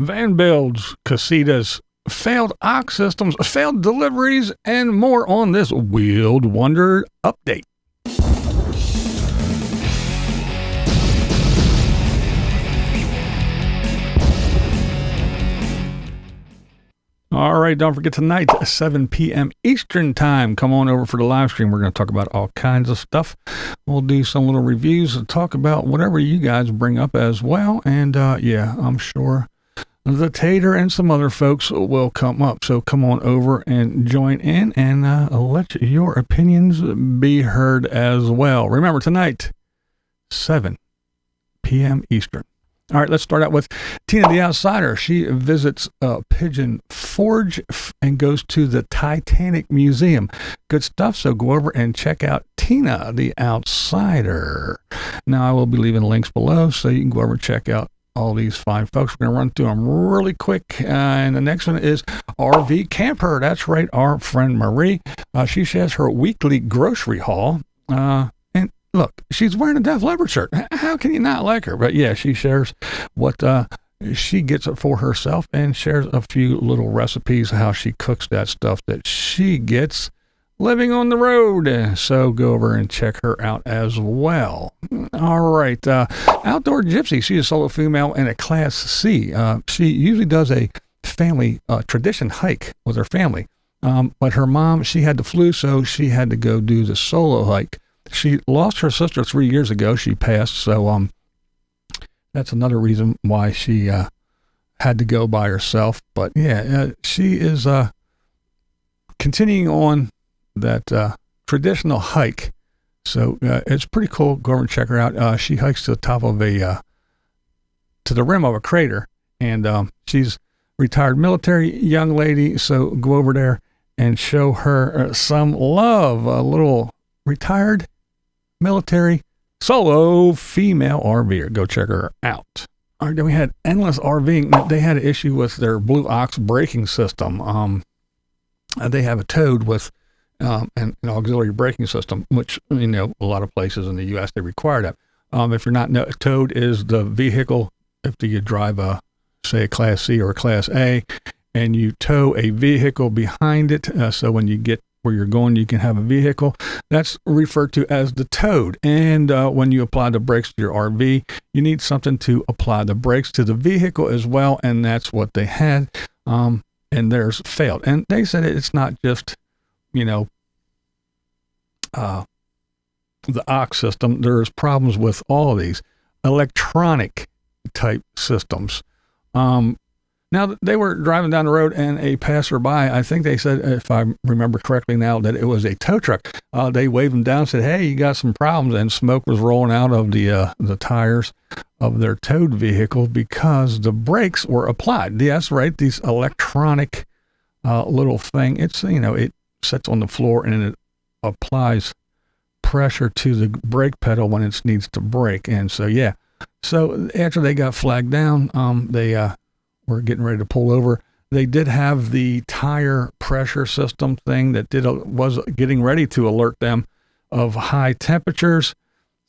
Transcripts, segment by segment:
Builds Casitas, failed aux systems, failed deliveries, and more on this Wheeled Wonder update. All right, don't forget tonight, 7 p.m. Eastern time. Come on over for the live stream. We're going to talk about all kinds of stuff. We'll do some little reviews and talk about whatever you guys bring up as well. And yeah, I'm sure the Tater and some other folks will come up. So come on over and join in and let your opinions be heard as well. Remember, tonight, 7 p.m. Eastern. All right, let's start out with Tina the Outsider. She visits Pigeon Forge and goes to the Titanic Museum. Good stuff, so go over and check out Tina the Outsider. Now, I will be leaving links below, so you can go over and check out all these fine folks. We're going to run through them really quick. And the next one is RV CampHer. That's right, our friend Marie. She shares her weekly grocery haul. Look, she's wearing a Def Leppard shirt. How can you not like her? But yeah, she shares what she gets for herself and shares a few little recipes, how she cooks that stuff that she gets living on the road. So go over and check her out as well. All right. Outdoor Gypsy. She's a solo female in a Class C. She usually does a family tradition hike with her family. But her mom, she had the flu, so she had to go do the solo hike. She lost her sister 3 years ago. She passed, so that's another reason why she had to go by herself. But yeah, she is continuing on that traditional hike. So it's pretty cool. Go over and check her out. She hikes to the top of to the rim of a crater, and she's retired military young lady. So go over there and show her some love. A little retired military solo female RVer. Go check her out. All right, then we had Endless RVing. They had an issue with their Blue Ox braking system. They have a Toad with an auxiliary braking system, which, you know, a lot of places in the U.S. they require that. If you're not, Toad is the vehicle. If you drive say a Class C or a Class A, and you tow a vehicle behind it, so when you get where you're going, you can have a vehicle. That's referred to as the Toad. And when you apply the brakes to your RV, you need something to apply the brakes to the vehicle as well. And that's what they had. And theirs failed. And they said it's not just, you know, the aux system. There's problems with all of these electronic type systems. Now, they were driving down the road, and a passerby, I think they said, if I remember correctly now, that it was a tow truck. They waved them down and said, hey, you got some problems, and smoke was rolling out of the tires of their towed vehicle because the brakes were applied. That's right, these electronic little thing. It's, you know, it sits on the floor, and it applies pressure to the brake pedal when it needs to brake. And so, yeah. So after they got flagged down, they were getting ready to pull over. They did have the tire pressure system thing that was getting ready to alert them of high temperatures.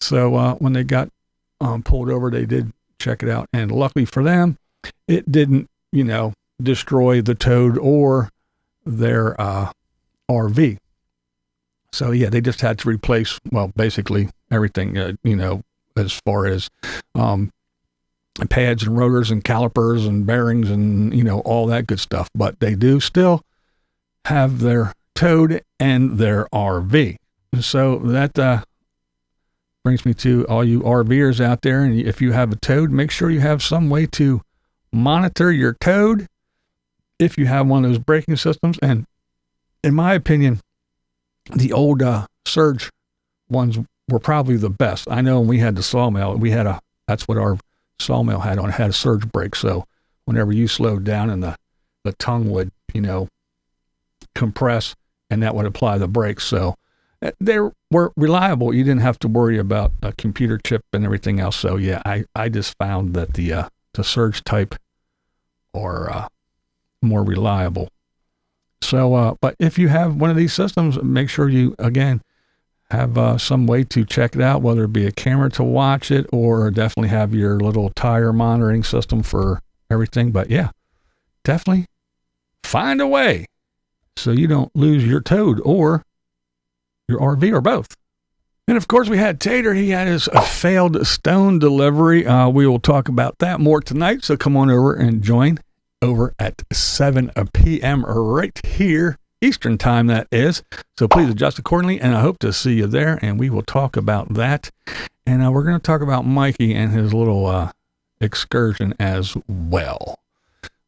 So when they got pulled over, they did check it out. And luckily for them, it didn't, you know, destroy the Toad or their RV. So yeah, they just had to replace, well, basically everything, you know, as far as pads and rotors and calipers and bearings and, you know, all that good stuff. But they do still have their Toad and their RV. So that brings me to all you RVers out there. And if you have a Toad, make sure you have some way to monitor your Toad if you have one of those braking systems. And in my opinion, the old Surge ones were probably the best. I know when we had the Sawmill, that's what our Sawmill had on. It had a surge brake, so whenever you slowed down, and the tongue would, you know, compress, and that would apply the brakes. So they were reliable. You didn't have to worry about a computer chip and everything else. So yeah, I just found that the surge type are more reliable. So but if you have one of these systems, make sure you again have some way to check it out, whether it be a camera to watch it, or definitely have your little tire monitoring system for everything. But yeah, definitely find a way so you don't lose your toad or your RV or both. And of course, we had Tater. He had his failed stone delivery. We will talk about that more tonight. So come on over and join over at 7 p.m. right here, Eastern time, that is. So please adjust accordingly. And I hope to see you there. And we will talk about that. And we're going to talk about Mikey and his little excursion as well.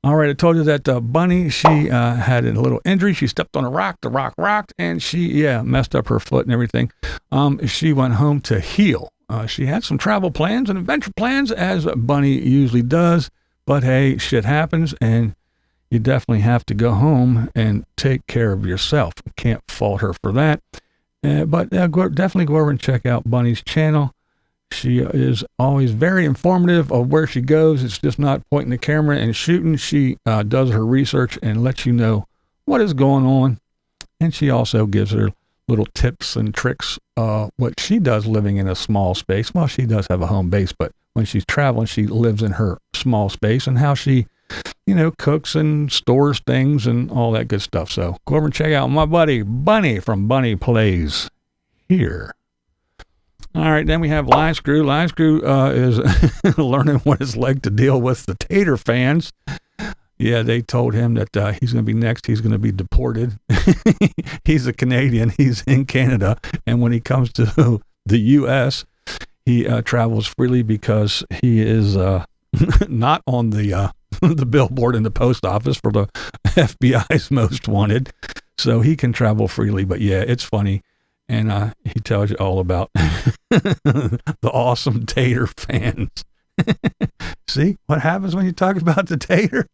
All right, I told you that Bunny, she had a little injury. She stepped on a rock, the rock rocked, and she, messed up her foot and everything. She went home to heal. She had some travel plans and adventure plans, as Bunny usually does, but hey, shit happens, and you definitely have to go home and take care of yourself. You can't fault her for that. But definitely go over and check out Bunny's channel. She is always very informative of where she goes. It's just not pointing the camera and shooting. She does her research and lets you know what is going on. And she also gives her little tips and tricks, what she does living in a small space. Well, she does have a home base, but when she's traveling, she lives in her small space, and how she, cooks and stores things and all that good stuff. So go over and check out my buddy Bunny from BunnyPlaysHere. All right, then we have Live Screw. Live Screw is learning what it's like to deal with the Tater fans. Yeah, they told him that he's going to be next. He's going to be deported. He's a Canadian. He's in Canada. And when he comes to the U.S., he travels freely because he is not on the billboard in the post office for the FBI's most wanted. So he can travel freely. But yeah, it's funny. And he tells you all about the awesome Tater fans. See what happens when you talk about the Tater?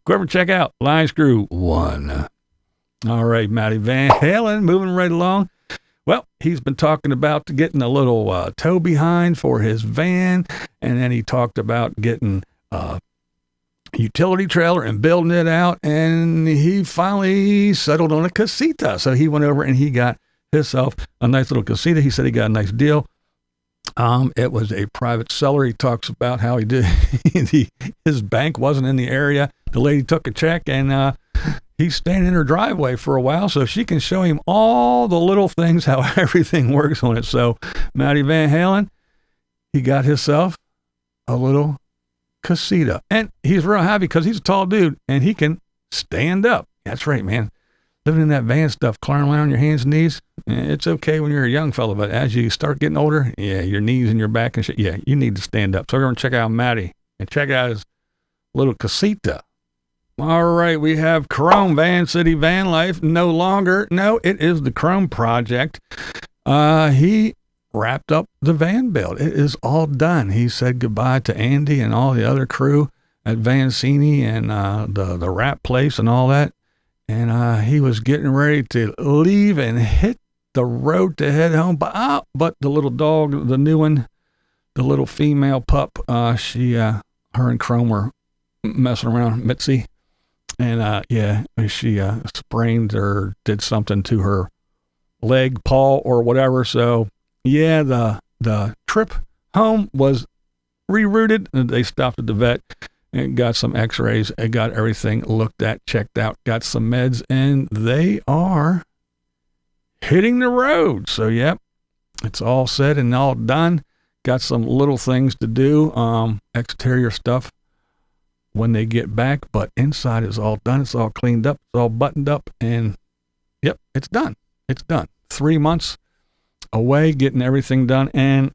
Go over and check out Line Screw 1. All right, Matty Van Halen, moving right along. Well, he's been talking about getting a little tow behind for his van, and then he talked about getting utility trailer and building it out, and he finally settled on a Casita. So he went over and he got himself a nice little Casita. He said he got a nice deal. It was a private seller. He talks about how he did his bank wasn't in the area. The lady took a check, and he's staying in her driveway for a while so she can show him all the little things, how everything works on it. So Matty Van Halen, he got himself a little Casita, and he's real happy because he's a tall dude and he can stand up. That's right, man. Living in that van stuff, climbing around on your hands and knees, it's okay when you're a young fella, but as you start getting older, your knees and your back and shit, you need to stand up. So we're going to check out Matty and check out his little Casita. All right, we have Chrome Van City Van Life. No longer, no, it is the Chrome Project. He wrapped up the van build. It is all done. He said goodbye to Andy and all the other crew at Vancini and the wrap place and all that. And he was getting ready to leave and hit the road to head home. But the little dog, the new one, the little female pup, her and Chrome were messing around, Mitzi. And she sprained or did something to her leg, paw, or whatever. So yeah, the trip home was rerouted, and they stopped at the vet and got some x-rays and got everything looked at, checked out, got some meds, and they are hitting the road. So yep, it's all said and all done. Got some little things to do, exterior stuff when they get back, but inside is all done. It's all cleaned up, it's all buttoned up, and yep, it's done. It's done. 3 months away, getting everything done, and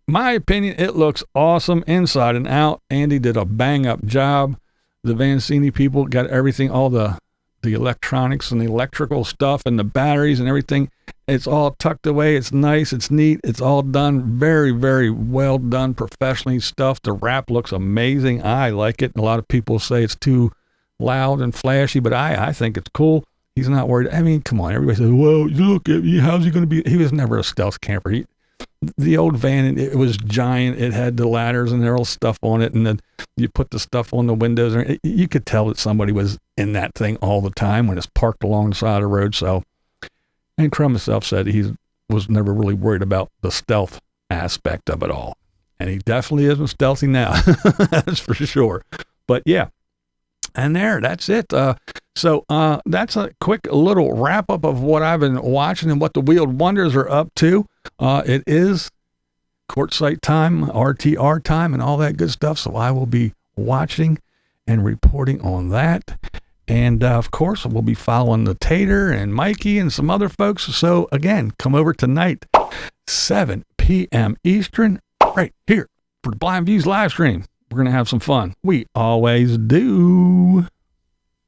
my opinion, it looks awesome inside and out. Andy did a bang up job. The Vancini people got everything, all the electronics and the electrical stuff and the batteries and everything. It's all tucked away. It's nice. It's neat. It's all done very, very well done, professionally stuff. The wrap looks amazing. I like it. A lot of people say it's too loud and flashy, but I think it's cool. He's not worried. I mean, come on. Everybody says, well, look, how's he going to be? He was never a stealth camper. The old van, it was giant. It had the ladders and there was stuff on it, and then you put the stuff on the windows. You could tell that somebody was in that thing all the time when it's parked along the side of the road. So, and Crum himself said he was never really worried about the stealth aspect of it all. And he definitely isn't stealthy now. That's for sure. But yeah. And that's it. So that's a quick little wrap up of what I've been watching and what the Wheeled Wonders are up to. It is quartzite time, RTR time, and all that good stuff. So I will be watching and reporting on that. And of course, we'll be following the Tater and Mikey and some other folks. So again, come over tonight, 7 p.m. Eastern, right here for the Blind Views live stream. We're going to have some fun. We always do.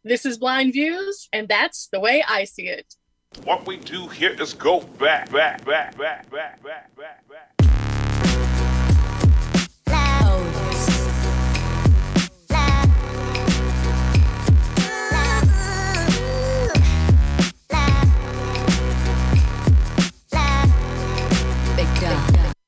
This is Blind Views, and that's the way I see it. What we do here is go back.